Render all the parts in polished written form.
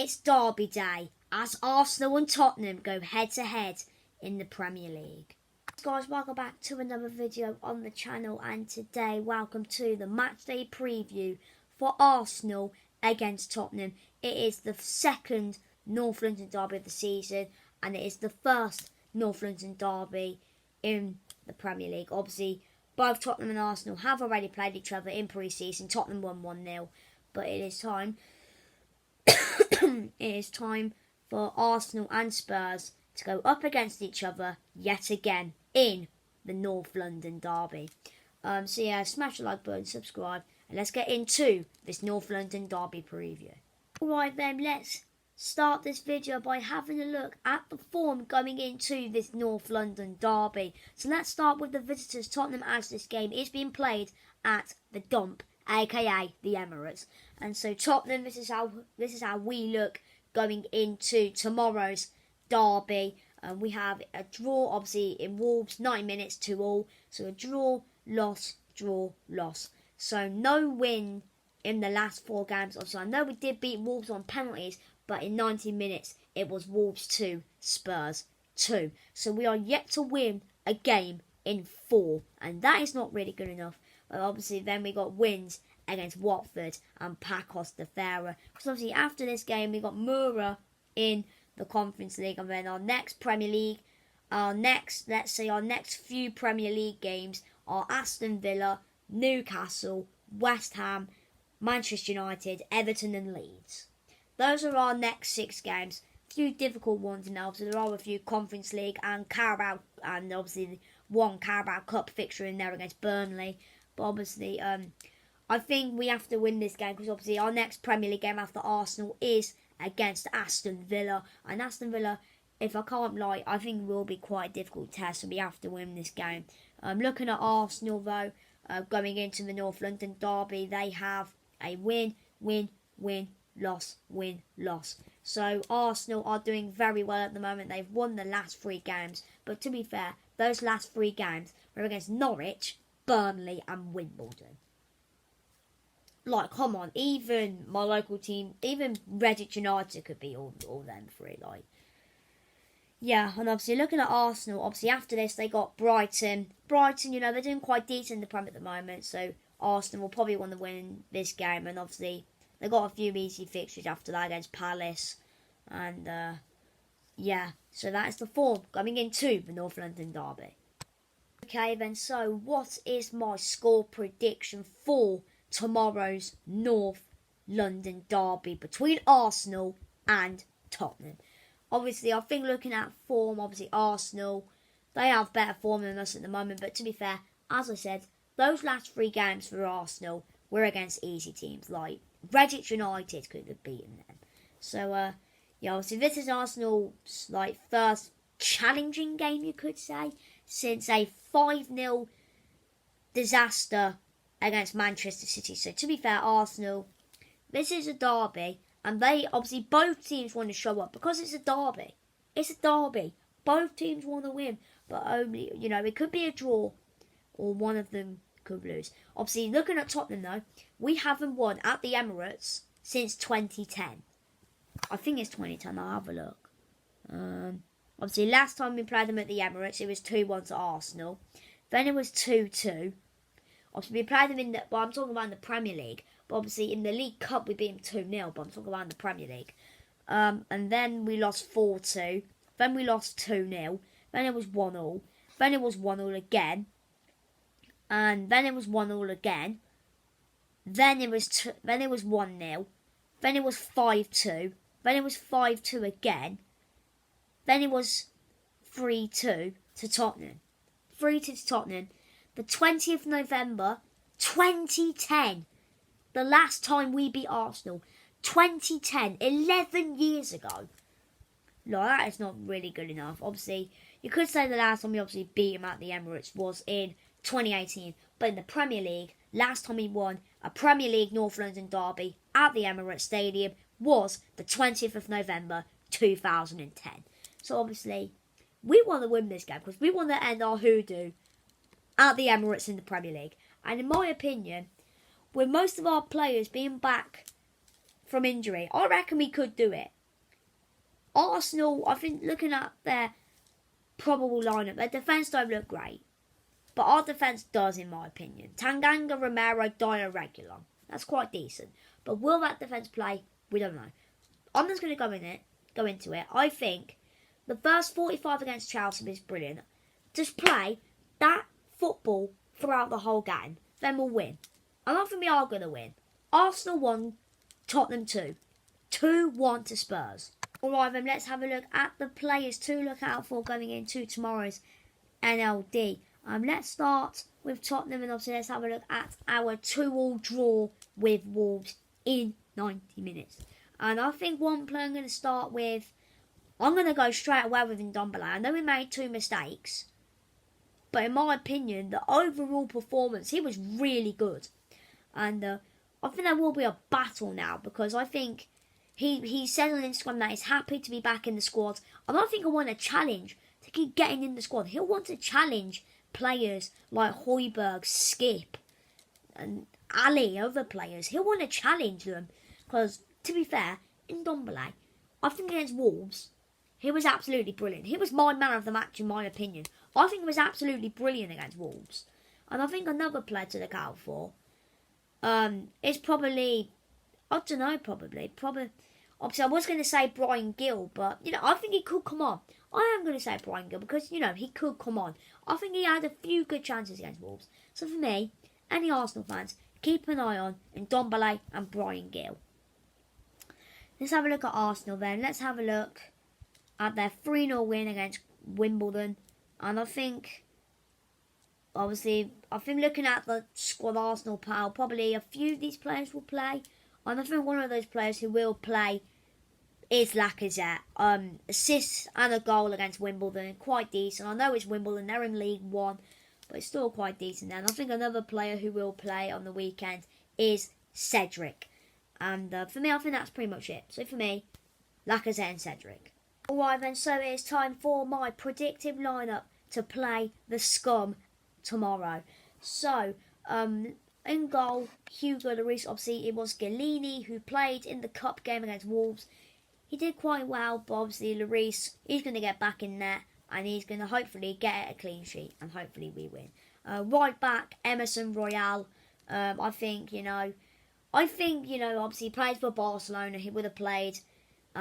It's derby day as Arsenal and Tottenham go head to head in the Premier League. Guys, welcome back to another video on the channel, and today welcome to the matchday preview for Arsenal against Tottenham. It is the second North London derby of the season, and it is the first North London derby in the Premier League. Obviously, both Tottenham and Arsenal have already played each other in pre-season. Tottenham won 1-0, but it is time it is time for Arsenal and Spurs to go up against each other yet again in the North London derby. So yeah, smash the like button, subscribe, and let's get into this North London derby preview. Alright then, let's start this video by having a look at the form going into this North London derby. So let's start with the visitors, Tottenham, as this game is being played at the Dump, aka the Emirates. And so Tottenham, this is how we look going into tomorrow's derby. We have a draw, obviously, in Wolves, 9 minutes 2-2. So a draw, loss, draw, loss. So no win in the last 4 games. Obviously, I know we did beat Wolves on penalties, but in 90 minutes, it was Wolves 2, Spurs 2. So we are yet to win a game in 4. And that is not really good enough. But obviously, then we got wins against Watford and Pacos de Ferreira. Because obviously, after this game, we got Mura in the Conference League, and then our next Premier League, our next few Premier League games are Aston Villa, Newcastle, West Ham, Manchester United, Everton and Leeds. Those are our next 6 games. A few difficult ones now, so there are a few Conference League and Carabao, and obviously one Carabao Cup fixture in there against Burnley. But obviously, I think we have to win this game, because obviously our next Premier League game after Arsenal is against Aston Villa. And Aston Villa, if I can't lie, I think will be quite a difficult test, so we have to win this game. Looking at Arsenal though, going into the North London derby, they have a win, loss, win, loss. So Arsenal are doing very well at the moment. They've won the last 3 games, but to be fair, those last 3 games were against Norwich, Burnley and Wimbledon. Like, come on, even my local team, even Redditch United could be all them 3, like. Yeah, and obviously looking at Arsenal, obviously after this they got Brighton. Brighton, you know, they're doing quite decent in the Prem at the moment, so Arsenal will probably want to win this game, and obviously they got a few easy fixtures after that against Palace, and yeah, so that is the form coming into the North London derby. Okay then, so what is my score prediction for tomorrow's North London derby between Arsenal and Tottenham? Obviously, I think looking at form, obviously Arsenal, they have better form than us at the moment. But to be fair, as I said, those last 3 games for Arsenal were against easy teams. Like, Redditch United could have beaten them. So, yeah, obviously this is Arsenal's, like, first challenging game, you could say, since a 5-0 disaster against Manchester City. So to be fair, Arsenal, this is a derby, and they obviously both teams want to show up because it's a derby. It's a derby. Both teams want to win, but only, you know, it could be a draw or one of them could lose. Obviously, looking at Tottenham though, we haven't won at the Emirates since 2010. I think it's 2010. I'll have a look. Obviously, last time we played them at the Emirates, it was 2-1 to Arsenal. Then it was 2-2. Obviously, we played them in the... Well, I'm talking about in the Premier League. But obviously, in the League Cup, we beat them 2-0. But I'm talking about in the Premier League. And then we lost 4-2. Then we lost 2-0. Then it was 1-1. Then it was 1-1 again. And then it was 1-1 again. Then it was 1-0. Then it was 5-2. Then it was 5-2 again. Then it was 3-2 to Tottenham. 3-2 to Tottenham. The 20th of November, 2010. The last time we beat Arsenal. 2010. 11 years ago. No, that is not really good enough. Obviously, you could say the last time we obviously beat him at the Emirates was in 2018. But in the Premier League, last time we won a Premier League North London derby at the Emirates Stadium was the 20th of November, 2010. So obviously, we want to win this game because we want to end our hoodoo at the Emirates in the Premier League. And in my opinion, with most of our players being back from injury, I reckon we could do it. Arsenal, I think looking at their probable lineup, their defence don't look great. But our defence does, in my opinion. Tanganga, Romero, Dyer, Regular. That's quite decent. But will that defence play? We don't know. I'm just going to go into it. I think the first 45 against Chelsea is brilliant. Just play that football throughout the whole game. Then we'll win. And I think we are going to win. Arsenal 1, Tottenham 2. 2-1 to Spurs. Alright then, let's have a look at the players to look out for going into tomorrow's NLD. Let's start with Tottenham, and obviously let's have a look at our 2-2 draw with Wolves in 90 minutes. And I think one player I'm going to start with, I'm going to go straight away with Ndombele. I know we made 2 mistakes, but in my opinion, the overall performance, he was really good. And I think there will be a battle now, because I think he said on Instagram that he's happy to be back in the squad. And I think I want a challenge to keep getting in the squad. He'll want to challenge players like Højbjerg, Skip, and Ali, other players. He'll want to challenge them, because to be fair, Ndombele, I think against Wolves, he was absolutely brilliant. He was my man of the match in my opinion. I think he was absolutely brilliant against Wolves. And I think another player to look out for is probably, I don't know, probably. Obviously, I was going to say Brian Gill, but, I think he could come on. I am going to say Brian Gill because, he could come on. I think he had a few good chances against Wolves. So for me, any Arsenal fans, keep an eye on Ndombele and Brian Gill. Let's have a look at Arsenal then. Let's have a look at their 3-0 win against Wimbledon. And I think, obviously, I've been looking at the squad Arsenal pal. Probably a few of these players will play. And I think one of those players who will play is Lacazette. Assists and a goal against Wimbledon. Quite decent. I know it's Wimbledon. They're in League One. But it's still quite decent. And I think another player who will play on the weekend is Cedric. And for me, I think that's pretty much it. So for me, Lacazette and Cedric. Alright then, so it is time for my predictive lineup to play the Scum tomorrow. So, in goal, Hugo Lloris. Obviously, it was Galini who played in the cup game against Wolves. He did quite well, but obviously Lloris, he's going to get back in there and he's going to hopefully get a clean sheet and hopefully we win. Right back, Emerson Royale. I think, obviously he played for Barcelona. He would have played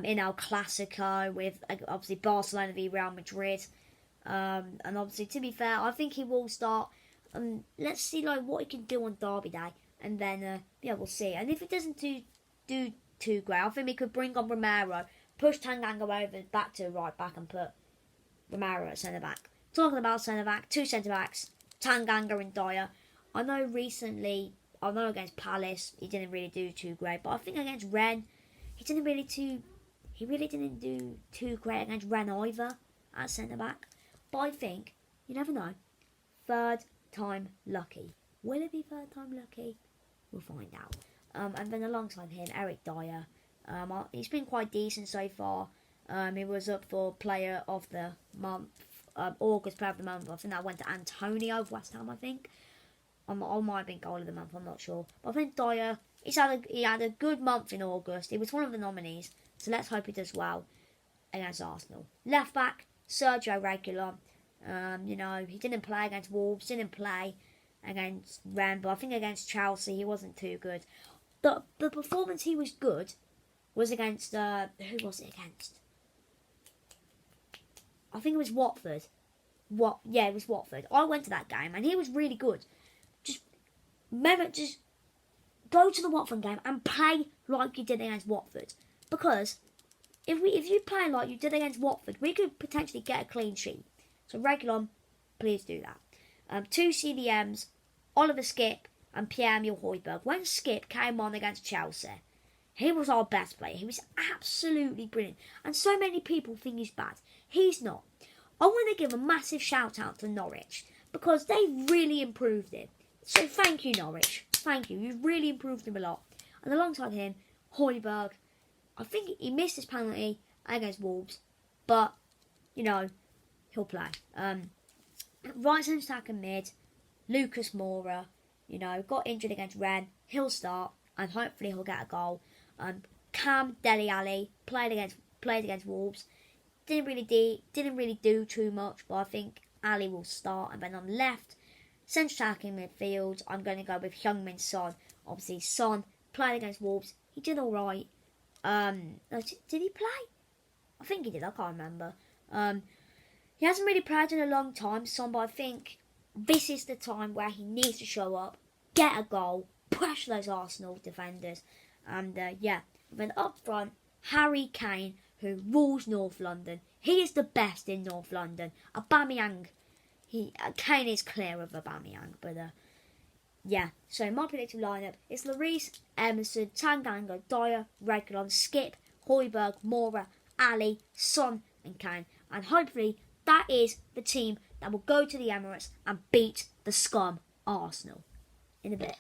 in El Clasico with obviously Barcelona v Real Madrid. And obviously, to be fair, I think he will start. Let's see what he can do on Derby Day, and then we'll see. And if it doesn't do too great, I think we could bring on Romero, push Tanganga over back to right back, and put Romero at centre back. Talking about centre back, 2 centre backs, Tanganga and Dyer. I know against Palace he didn't really do too great, but I think against Rennes he really didn't do too great against Rennes either at centre back. But I think, you never know, 3rd time lucky. Will it be 3rd time lucky? We'll find out. And then alongside him, Eric Dyer. He's been quite decent so far. He was up for Player of the Month, August Player of the Month. I think that went to Antonio of West Ham, I think. I might have been Goal of the Month, I'm not sure. But I think Dyer, he had a good month in August. He was one of the nominees. So let's hope he does well against Arsenal. Left back, Sergio Regular. He didn't play against Wolves, didn't play against Rennes, but I think against Chelsea he wasn't too good. The performance he was good was against, who was it against? I think it was Watford. It was Watford. I went to that game and he was really good. Just go to the Watford game and play like you did against Watford. Because if you play like you did against Watford, we could potentially get a clean sheet. So Regulon, please do that. 2 CDMs, Oliver Skip and Pierre-Emile Højbjerg. When Skip came on against Chelsea, he was our best player. He was absolutely brilliant. And so many people think he's bad. He's not. I want to give a massive shout out to Norwich because they really improved him. So thank you, Norwich. Thank you. You've really improved him a lot. And alongside him, Højbjerg. I think he missed his penalty against Wolves, but he'll play. Right centre back and mid, Lucas Moura. Got injured against Rennes. He'll start and hopefully he'll get a goal. Cam Dele Alli played against played against Wolves. Didn't really do too much, but I think Ali will start. And then on the left, central attacking midfield, I'm going to go with Heung-min Son. Obviously, Son played against Wolves. He did all right. Did he play? I think he did. I can't remember. He hasn't really played in a long time, Son, but I think this is the time where he needs to show up, get a goal, pressure those Arsenal defenders, and then up front, Harry Kane, who rules North London. He is the best in North London. Aubameyang, Kane is clear of Aubameyang, but so my predictive lineup is Lloris, Emerson, Tanganga, Dyer, Reguilon, Skip, Højbjerg, Mora, Ali, Son and Kane. And hopefully that is the team that will go to the Emirates and beat the scum Arsenal. In a bit.